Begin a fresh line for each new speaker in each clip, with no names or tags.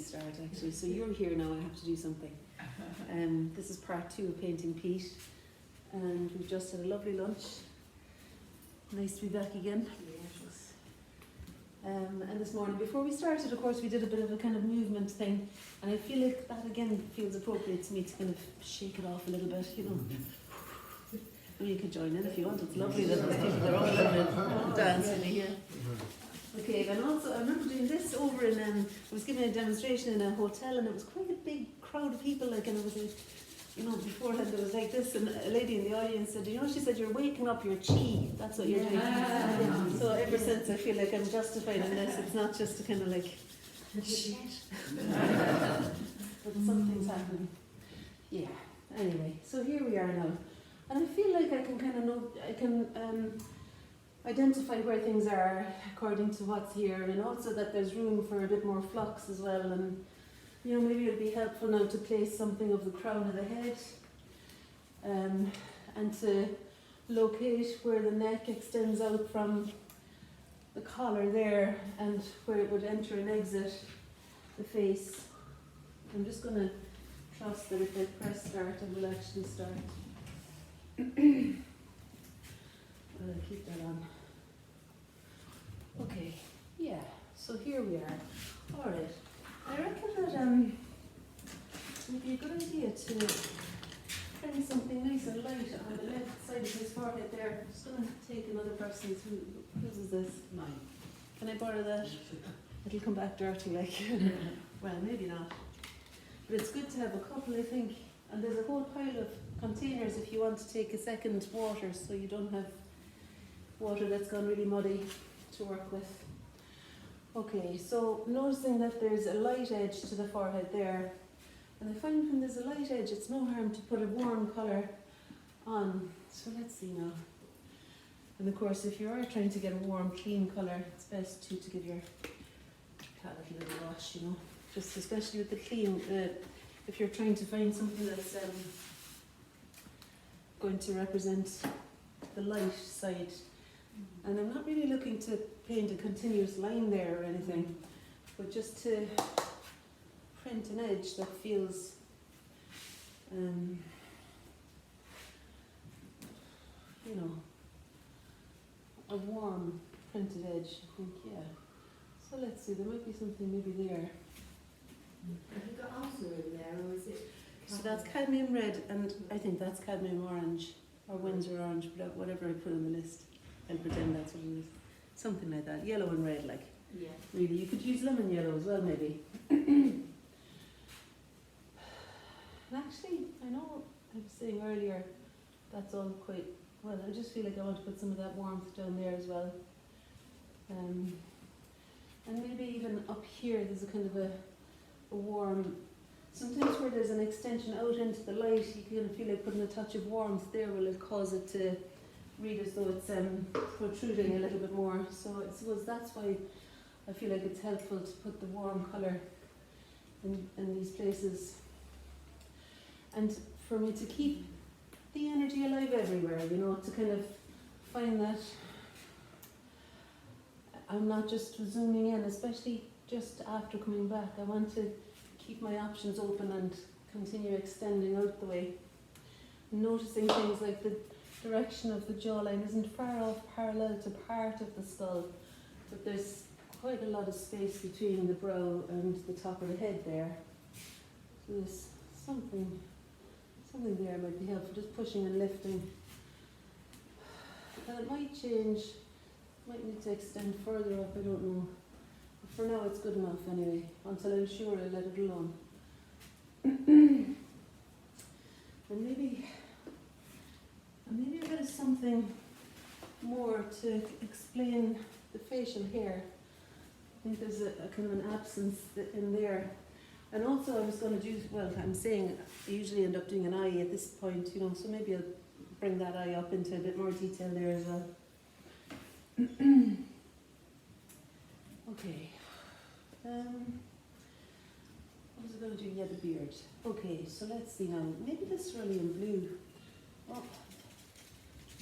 start actually. So you're here now, I have to do something. This is part 2 of Painting Pete, and we've just had a lovely lunch. Nice to be back again. And this morning, before we started, of course, we did a bit of a kind of movement thing, and I feel like that again feels appropriate to me to kind of shake it off a little bit, you know. And you can join in if you want. It's lovely that there's people that are all dancing here. Okay, and also I remember doing this over in, I was giving a demonstration in a hotel, and it was quite a big crowd of people, like, and it was like, you know, beforehand it was like this, and a lady in the audience said, you know, she said, you're waking up your chi, that's what you're doing. So ever since I feel like I'm justified in this, it's not just a kind of like, shit. But something's happening. Yeah, anyway, so here we are now. And I feel like I can kind of know, I can identify where things are according to what's here, and also that there's room for a bit more flux as well, and you know, maybe it'll be helpful now to place something of the crown of the head, and to locate where the neck extends out from the collar there, and where it would enter and exit the face. I'm just going to trust that if I press start, it will actually start. I'll keep that on. Okay, yeah, so here we are. Alright, I reckon that it would be a good idea to bring something nice and light on the left side of his forehead there. I'm just going to take another person's. Whose is this? Mine. Can I borrow that? It'll come back dirty, like. Well, maybe not. But it's good to have a couple, I think. And there's a whole pile of containers if you want to take a second water, so you don't have water that's gone really muddy to work with. Okay, so noticing that there's a light edge to the forehead there, and I find when there's a light edge, it's no harm to put a warm colour on. So let's see now. And of course, if you are trying to get a warm, clean colour, it's best to give your palette a little wash, you know, just especially with the clean. If you're trying to find something that's going to represent the light side. And I'm not really looking to paint a continuous line there or anything, but just to print an edge that feels you know, a warm printed edge, I think, yeah. So let's see, there might be something maybe there.
Have you got ulcer in there, or is it?
So that's cadmium red, and I think that's cadmium orange, or Windsor orange, but whatever I put on the list. I'll pretend that's what it is. Something like that. Yellow and red, like.
Yeah.
Really, you could use lemon yellow as well, maybe. And actually, I know I was saying earlier, that's all quite, well, I just feel like I want to put some of that warmth down there as well. And maybe even up here, there's a kind of a warm, sometimes where there's an extension out into the light, you can feel like putting a touch of warmth there will cause it to read as though it's protruding a little bit more. So I suppose that's why I feel like it's helpful to put the warm colour in these places. And for me to keep the energy alive everywhere, you know, to kind of find that I'm not just zooming in, especially just after coming back. I want to keep my options open and continue extending out the way. Noticing things like the direction of the jawline isn't far off parallel to part of the skull, but there's quite a lot of space between the brow and the top of the head there. So there's something there might be helpful, just pushing and lifting. And it might change, might need to extend further up, I don't know. But for now it's good enough anyway, until I'm sure I'll let it alone. And maybe a bit of something more to explain the facial hair. I think there's a kind of an absence in there. And also I was going to do, well, I'm saying I usually end up doing an eye at this point, you know, so maybe I'll bring that eye up into a bit more detail there as well. Okay. What was I going to do? Yeah, the beard. Okay, so let's see now. Maybe this cerulean blue. Oh,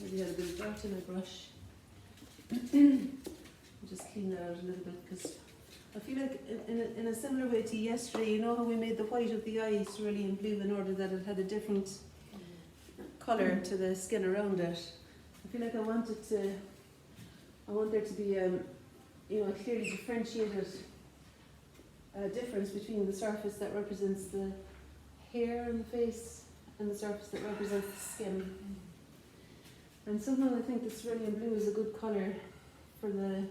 maybe I had a bit of dirt in my brush. I'll just clean that out a little bit because I feel like in a similar way to yesterday, you know how we made the white of the eye cerulean blue in order that it had a different colour to the skin around it. I feel like I want there to be a clearly differentiated difference between the surface that represents the hair and the face and the surface that represents the skin. And somehow I think the cerulean blue is a good colour for the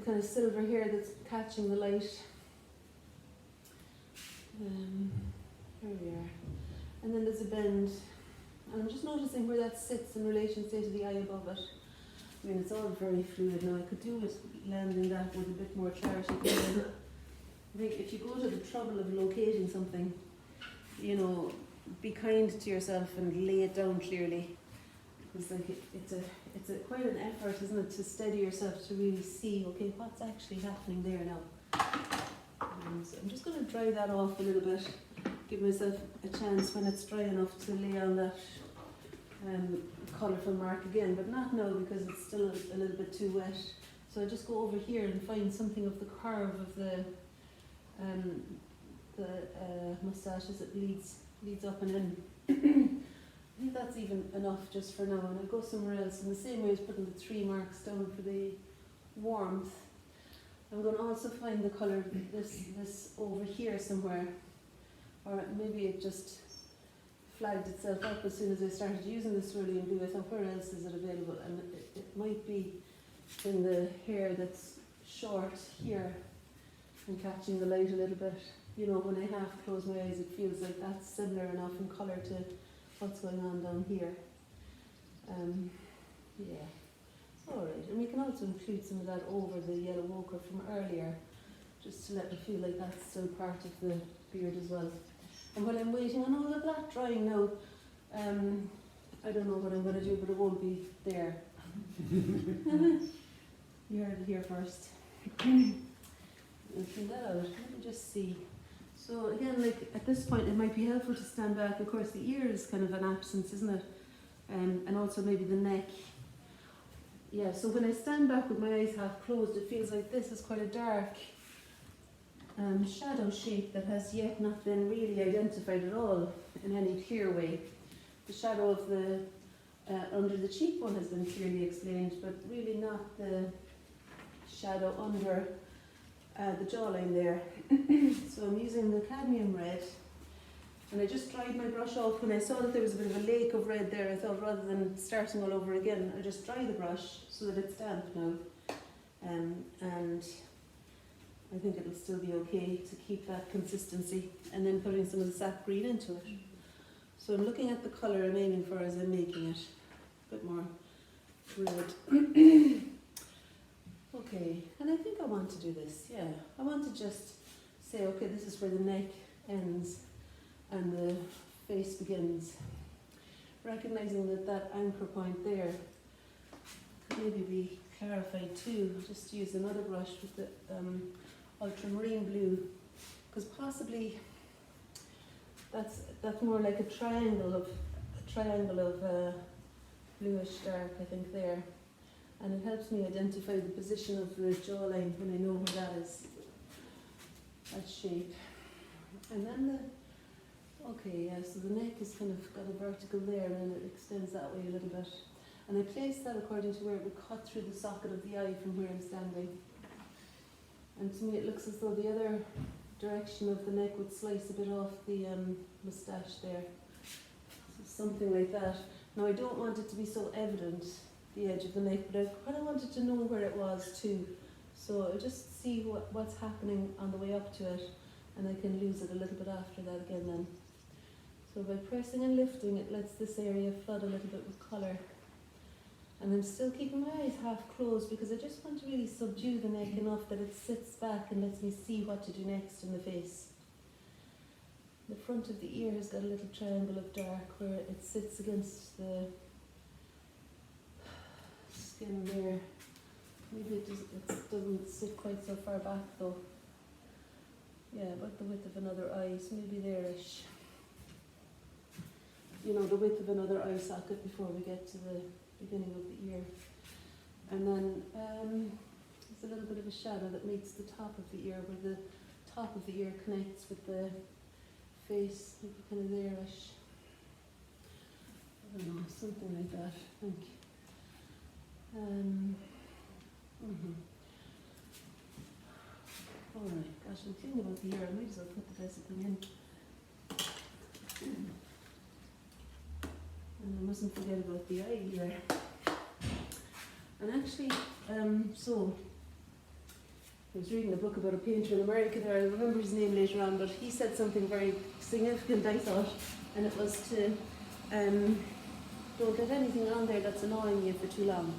kind of silver hair that's catching the light. Here we are. And then there's a bend. And I'm just noticing where that sits in relation, say, to the eye above it. I mean, it's all very fluid now. I could do with landing that with a bit more clarity. I think if you go to the trouble of locating something, you know, be kind to yourself and lay it down clearly. It's like it's quite an effort, isn't it, to steady yourself to really see, okay, what's actually happening there now. So I'm just going to dry that off a little bit, give myself a chance when it's dry enough to lay on that colourful mark again, but not now because it's still a little bit too wet. So I just go over here and find something of the curve of the moustache as it leads up and in. I think that's even enough just for now, and I'll go somewhere else in the same way as putting the 3 marks down for the warmth. I'm going to also find the colour, this over here somewhere, or maybe it just flagged itself up as soon as I started using the cerulean blue. I thought, where else is it available? And it might be in the hair that's short here and catching the light a little bit. You know, when I half close my eyes, it feels like that's similar enough in colour to what's going on down here. Yeah, alright. And we can also include some of that over the yellow ochre from earlier, just to let me feel like that's still part of the beard as well. And while I'm waiting on all of that drying now, I don't know what I'm going to do, but it won't be there. You heard it here first. I'll clean that out. Let me just see. So again, like at this point, it might be helpful to stand back. Of course, the ear is kind of an absence, isn't it? And also maybe the neck. Yeah, so when I stand back with my eyes half closed, it feels like this is quite a dark shadow shape that has yet not been really identified at all in any clear way. The shadow of the under the cheekbone has been clearly explained, but really not the shadow under the jawline there. So I'm using the cadmium red, and I just dried my brush off. When I saw that there was a bit of a lake of red there, I thought rather than starting all over again, I just dry the brush so that it's damp now, and I think it'll still be okay to keep that consistency, and then putting some of the sap green into it. So I'm looking at the colour I'm aiming for as I'm making it, a bit more red. Okay, and I think I want to do this, yeah. I want to just say, okay, this is where the neck ends and the face begins. Recognizing that that anchor point there could maybe be clarified too. Just use another brush with the ultramarine blue, because possibly that's more like a triangle of bluish dark, I think there. And it helps me identify the position of the jawline when I know where that is, that shape. And then okay, yeah, so the neck is kind of got a vertical there, and then it extends that way a little bit. And I place that according to where it would cut through the socket of the eye from where I'm standing. And to me it looks as though the other direction of the neck would slice a bit off the moustache there. So something like that. Now I don't want it to be so evident, the edge of the neck, but I kind of wanted to know where it was too. So I'll just see what's happening on the way up to it, and I can lose it a little bit after that again then. So by pressing and lifting, it lets this area flood a little bit with colour. And I'm still keeping my eyes half closed because I just want to really subdue the neck enough that it sits back and lets me see what to do next in the face. The front of the ear has got a little triangle of dark where it sits against the skin there. Maybe it doesn't sit quite so far back though. Yeah, about the width of another eye, so maybe there-ish. You know, the width of another eye socket before we get to the beginning of the ear. And then, let's a little bit of a shadow that meets the top of the ear, where the top of the ear connects with the face, maybe kind of there-ish. I don't know, something like that, I think. Alright, gosh, I'm thinking about the ear, I might as well put the basic thing in. And I mustn't forget about the eye either. And actually, so, I was reading a book about a painter in America there, I remember his name later on, but he said something very significant, I thought, and it was to, don't let anything on there that's annoying you for too long.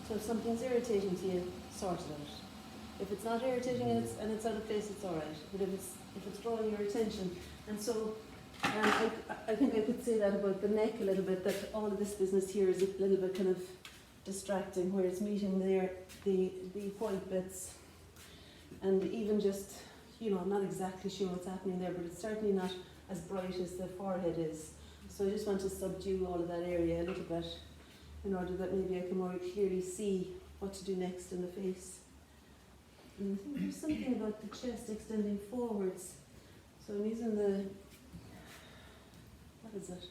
So if something's irritating to you, sort it out. If it's not irritating and it's out of place, it's alright. But if it's drawing your attention, and so I think I could say that about the neck a little bit, that all of this business here is a little bit kind of distracting, where it's meeting there the white bits, and even just, you know, I'm not exactly sure what's happening there, but it's certainly not as bright as the forehead is. So I just want to subdue all of that area a little bit, in order that maybe I can more clearly see what to do next in the face. And I think there's something about the chest extending forwards. So I'm using the, what is it?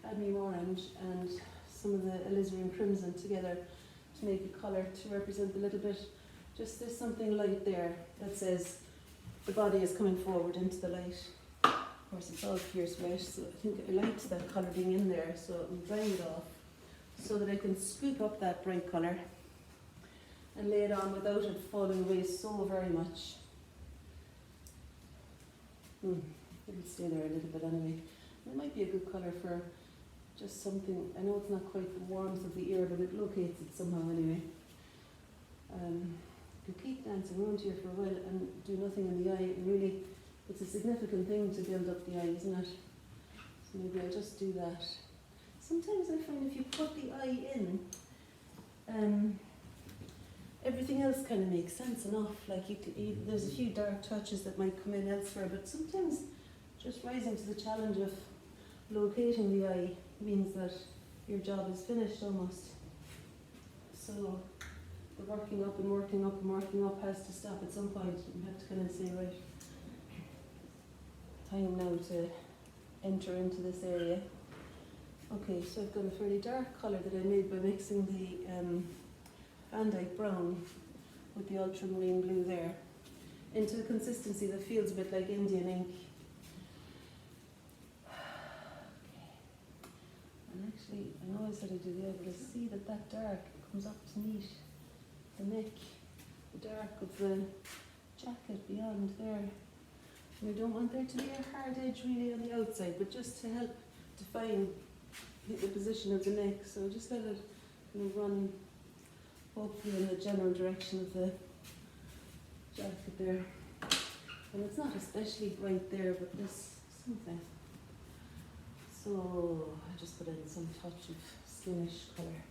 Cadmium orange and some of the alizarin crimson together to make a colour to represent a little bit. Just there's something light there that says the body is coming forward into the light. Of course, it's all fierce white, so I think I liked that colour being in there, so I'm drying it off so that I can scoop up that bright colour and lay it on without it falling away so very much. It'll stay there a little bit anyway. It might be a good colour for just something, I know it's not quite the warmth of the ear, but it locates it somehow anyway. You keep dancing around here for a while and do nothing in the eye, really, it's a significant thing to build up the eye, isn't it? So maybe I'll just do that. Sometimes I find if you put the eye in, everything else kind of makes sense enough. Like there's a few dark touches that might come in elsewhere, but sometimes just rising to the challenge of locating the eye means that your job is finished almost. So the working up and working up and working up has to stop at some point. You have to kind of say, right, time now to enter into this area. Okay, so I've got a fairly dark colour that I made by mixing the Van Dyke brown with the ultramarine blue there into a consistency that feels a bit like Indian ink. Okay. And actually, I know I said I'd do the eye, but I see that that dark comes up to meet the neck, the dark of the jacket beyond there. And I don't want there to be a hard edge really on the outside, but just to help define the position of the neck. So just let it kind of run hopefully in the general direction of the jacket there. And it's not especially bright there, but there's something. So I just put in some touch of skinish colour.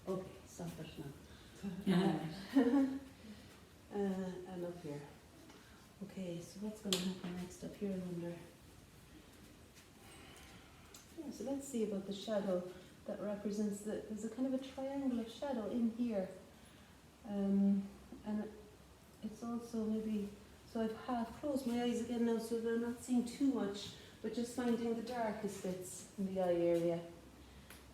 Okay, stop it now. And up here. Okay, so what's going to happen next up here, I wonder? Yeah, so let's see about the shadow that represents there's a kind of a triangle of shadow in here. And it's also maybe, so I've half closed my eyes again now so that I'm not seeing too much, but just finding the darkest bits in the eye area.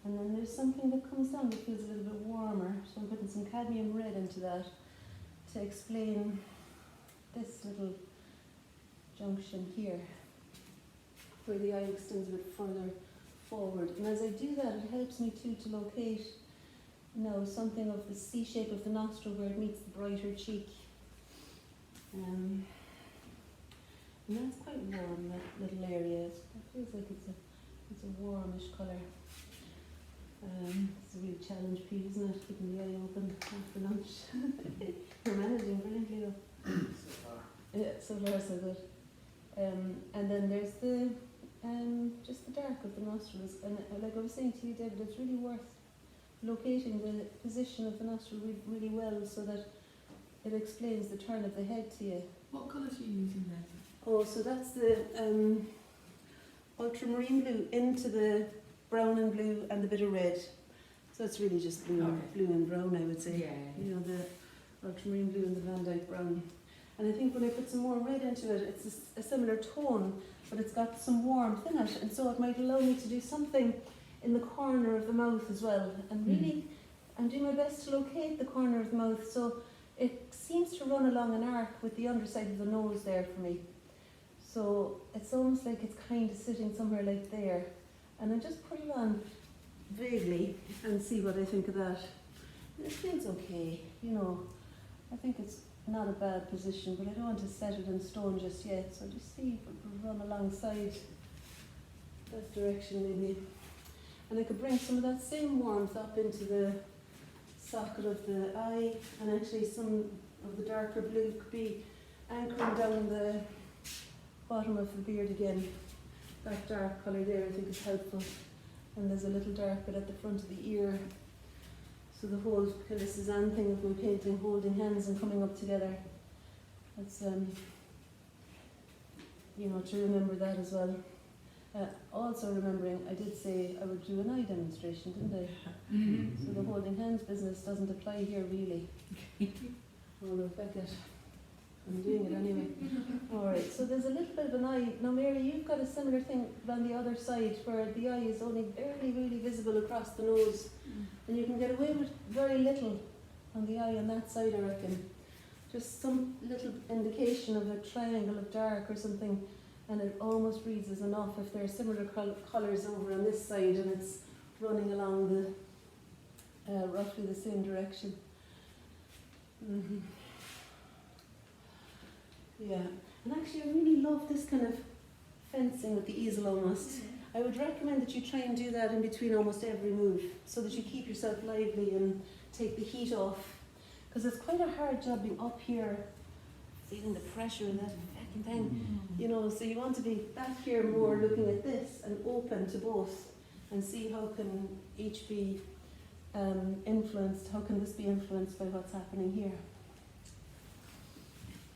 And then there's something that comes down that feels a little bit warmer, so I'm putting some cadmium red into that to explain this little junction here, where the eye extends a bit further forward. And as I do that, it helps me too to locate now something of the C shape of the nostril where it meets the brighter cheek. And that's quite warm, that little area. It feels like it's a warmish colour. It's a real challenge, Pete, isn't it? Keeping the eye open after lunch. You're managing brilliantly though.
So far.
Yeah, so far so good. And then there's the just the dark of the nostrils. And like I was saying to you, David, it's really worth locating the position of the nostril really well so that it explains the turn of the head to you.
What colours are you using there?
Oh, so that's the ultramarine blue into the brown and blue and the bit of red. So it's really just blue,
Okay.
blue and brown, I would say.
Yeah.
You know, the ultramarine blue and the Van Dyke brown. And I think when I put some more red into it, it's a similar tone, but it's got some warmth in it, and so it might allow me to do something in the corner of the mouth as well. And really, I'm doing my best to locate the corner of the mouth, so it seems to run along an arc with the underside of the nose there for me. So it's almost like it's kind of sitting somewhere like there. And I just put it on vaguely and see what I think of that. And it feels okay, you know. I think it's not a bad position, but I don't want to set it in stone just yet. So just see if it will run alongside that direction maybe. And I could bring some of that same warmth up into the socket of the eye, and actually some of the darker blue could be anchoring down the bottom of the beard again. That dark colour there I think is helpful. And there's a little dark bit at the front of the ear. So the whole kind of Cézanne thing of my painting, holding hands and coming up together. That's, you know, to remember that as well. Also remembering, I did say I would do an eye demonstration, didn't I?
Mm-hmm.
So the holding hands business doesn't apply here really. Although Beckett, I'm doing it anyway. Alright, so there's a little bit of an eye. Now Mary, you've got a similar thing on the other side where the eye is only barely really visible across the nose. And you can get away with very little on the eye on that side, I reckon. Just some little indication of a triangle of dark or something, and it almost reads as enough if there are similar colours over on this side and it's running along the roughly the same direction. Yeah, and actually I really love this kind of fencing with the easel almost. I would recommend that you try and do that in between almost every move, so that you keep yourself lively and take the heat off. Because it's quite a hard job being up here, feeling the pressure and that fucking thing. You know, so you want to be back here more looking at this and open to both, and see how can each be influenced, how can this be influenced by what's happening here.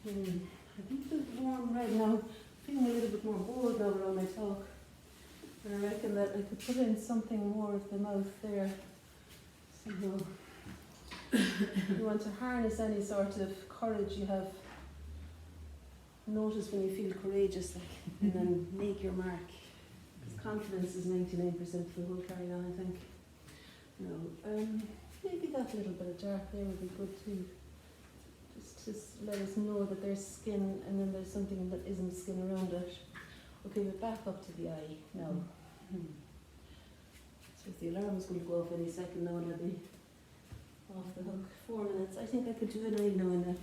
I think the warm red now, feeling a little bit more bold now around my talk. And I reckon that I could put in something more of the mouth there. Somehow. You want to harness any sort of courage you have. Notice when you feel courageous, like, and then make your mark. Because confidence is 99% of the whole carry on, I think. No, maybe that little bit of dark there would be good too. Just let us know that there's skin and then there's something that isn't skin around it. Okay, we're back up to the eye now. So if the alarm is going to go off any second now and I'll be off the hook. 4 minutes. I think I could do an eye now and that.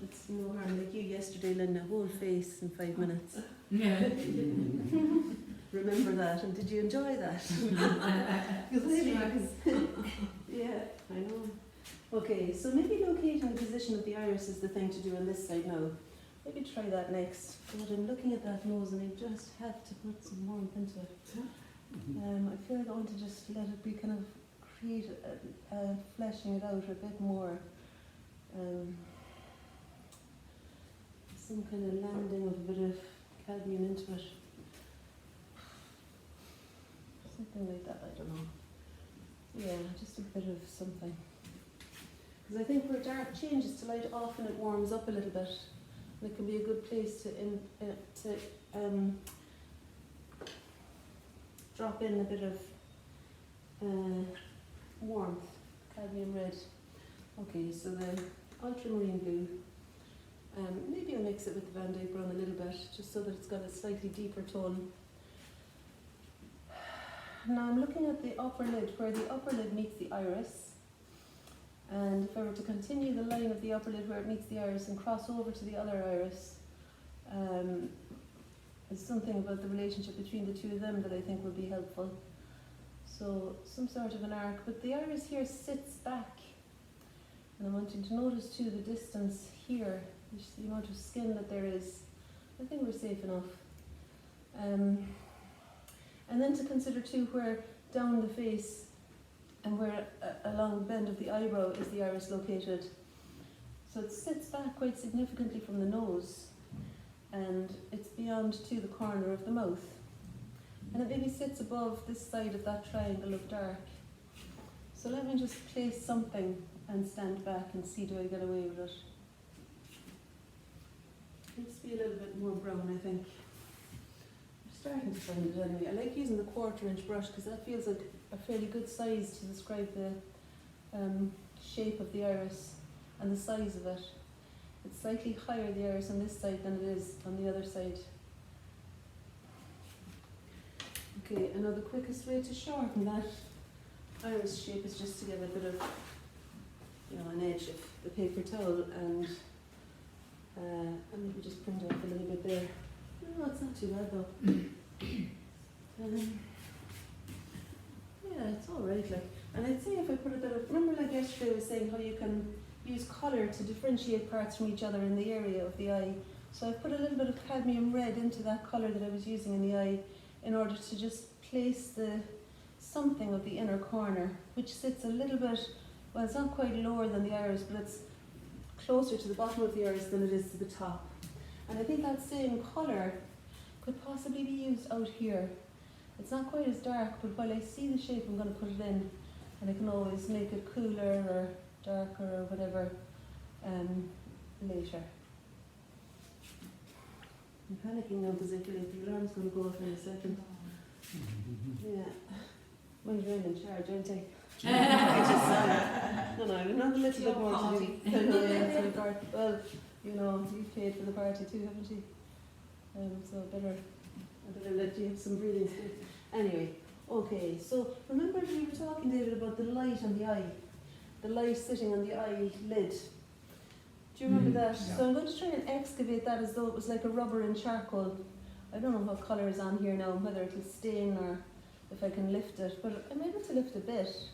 It's no harm. Like you yesterday, Linda, whole face in 5 minutes.
Yeah.
Remember that, and did you enjoy that? Yeah, I know. Okay, so maybe locating the position of the iris is the thing to do on this side now. Maybe try that next. But I'm looking at that nose and I just have to put some warmth into it. I feel like I want to just let it be kind of create fleshing it out a bit more. Some kind of landing of a bit of cadmium into it. Something like that, I don't know. Yeah, just a bit of something. Because I think where dark changes to light, often it warms up a little bit. And it can be a good place to drop in a bit of warmth, cadmium red. Okay, so the ultramarine blue. Maybe I'll mix it with the Van Dyke brown a little bit, just so that it's got a slightly deeper tone. Now I'm looking at the upper lid, where the upper lid meets the iris. And if I were to continue the line of the upper lid where it meets the iris and cross over to the other iris, there's something about the relationship between the two of them that I think would be helpful. So some sort of an arc, but the iris here sits back. And I want you to notice too the distance here, the amount of skin that there is. I think we're safe enough. And then to consider too where down the face and where along the bend of the eyebrow is the iris located. So it sits back quite significantly from the nose, and it's beyond to the corner of the mouth. And it maybe sits above this side of that triangle of dark. So let me just place something and stand back and see, do I get away with it? Needs to be a little bit more brown, I think. I'm starting to find it anyway. I like using the 1/4 inch brush because that feels like a fairly good size to describe the shape of the iris and the size of it. It's slightly higher, the iris on this side, than it is on the other side. Okay, I know the quickest way to shorten that iris shape is just to give a bit of, an edge of the paper towel and maybe just print off a little bit there. No, it's not too bad though. Yeah, it's alright, like. And I'd say if I put a bit of, remember like yesterday I was saying how you can use colour to differentiate parts from each other in the area of the eye. So I put a little bit of cadmium red into that colour that I was using in the eye in order to just place something of the inner corner, which sits a little bit, well, it's not quite lower than the iris, but it's closer to the bottom of the iris than it is to the top. And I think that same colour could possibly be used out here. It's not quite as dark, but while I see the shape, I'm going to put it in, and I can always make it cooler or darker or whatever later. I'm panicking now because I feel like the alarm's going to go off in a second. Yeah. Mind you, I'm in charge, aren't I? No, I've another little bit more to do. Yeah, my part. Well, you've paid for the party too, haven't you? So I better let you have some breathing space. Anyway, okay, so remember we were talking, David, about the light on the eye. The light sitting on the eyelid. Do you remember that?
Yeah.
So I'm going to try and excavate that as though it was like a rubber and charcoal. I don't know what colour is on here now, whether it'll stain or if I can lift it, but I'm able to lift a bit.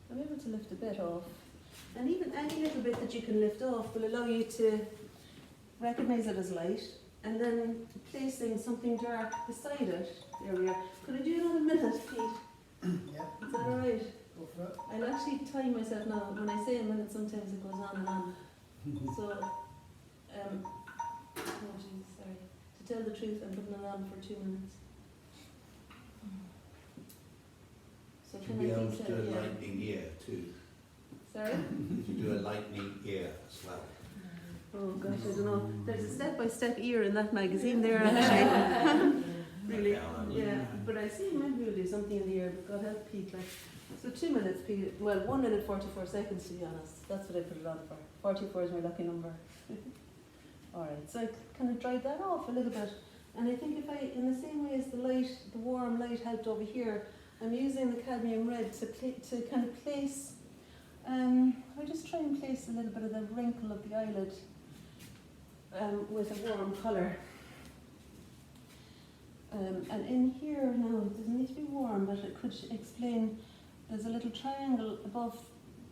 I'm able to lift a bit off. And even any little bit that you can lift off will allow you to recognise it as light, and then placing something dark beside it. There we are. Could I do another minute, Pete?
Yeah.
Is that alright?
Go for it.
I'll actually time myself now. When I say a minute, sometimes it goes on and on. So, oh geez, sorry. To tell the truth, I'm putting it on for 2 minutes. So
To
can
be
I
able
think
to do a
that, yeah.
lightning ear too.
Sorry?
To do a lightning ear as well.
Oh gosh, I don't know. There's a step-by-step ear in that magazine there actually. Really? Yeah, but I see maybe we'll do something in the ear, but God help Pete. Like. So 2 minutes, Pete. Well, 1 minute 44 seconds to be honest. That's what I put it on for. 44 is my lucky number. Alright, so I kind of dried that off a little bit. And I think if I, in the same way as the light, the warm light helped over here, I'm using the cadmium red to kind of place, I'll just try and place a little bit of the wrinkle of the eyelid with a warm colour. And in here now, it doesn't need to be warm, but it could explain, there's a little triangle above,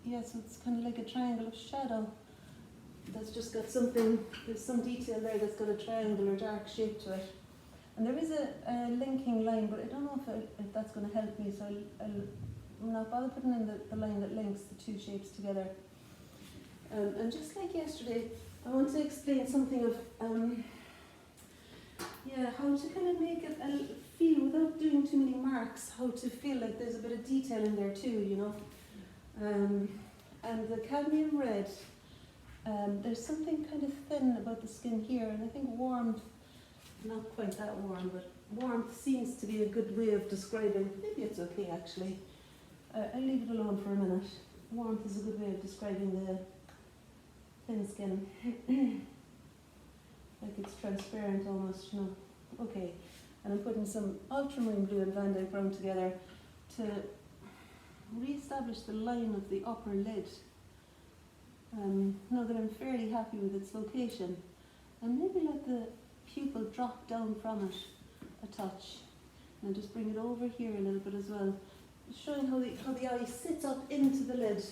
so it's kind of like a triangle of shadow that's just got something, there's some detail there that's got a triangle or dark shape to it. And there is a linking line, but I don't know if that's going to help me, so I'll not bother putting in the line that links the two shapes together. And just like yesterday, I want to explain something of how to kind of make it feel, without doing too many marks, how to feel like there's a bit of detail in there too, And the cadmium red, there's something kind of thin about the skin here, and I think warmth, not quite that warm, but warmth seems to be a good way of describing, maybe it's okay actually. I'll leave it alone for a minute. Warmth is a good way of describing the thin skin. Like it's transparent almost, Okay, and I'm putting some ultramarine blue and Van Dyke brown together to re-establish the line of the upper lid. Now that I'm fairly happy with its location, and maybe let the pupil drop down from it a touch, and just bring it over here a little bit as well, showing how the eye sits up into the lid.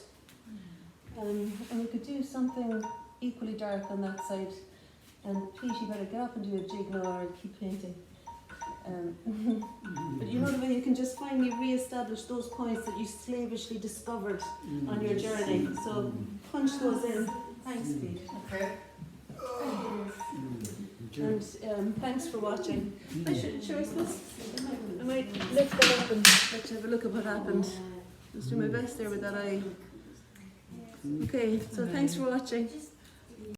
And we could do something equally dark on that side. And please, you better get up and do a jig now, or I'll keep painting. But you know the way you can just finally re-establish those points that you slavishly discovered on your journey. So punch those in. Thanks, Pete.
Okay.
And thanks for watching. I suppose I might lift that up and let you have a look at what happened. Just do my best there with that eye. Okay, so thanks for watching.
Just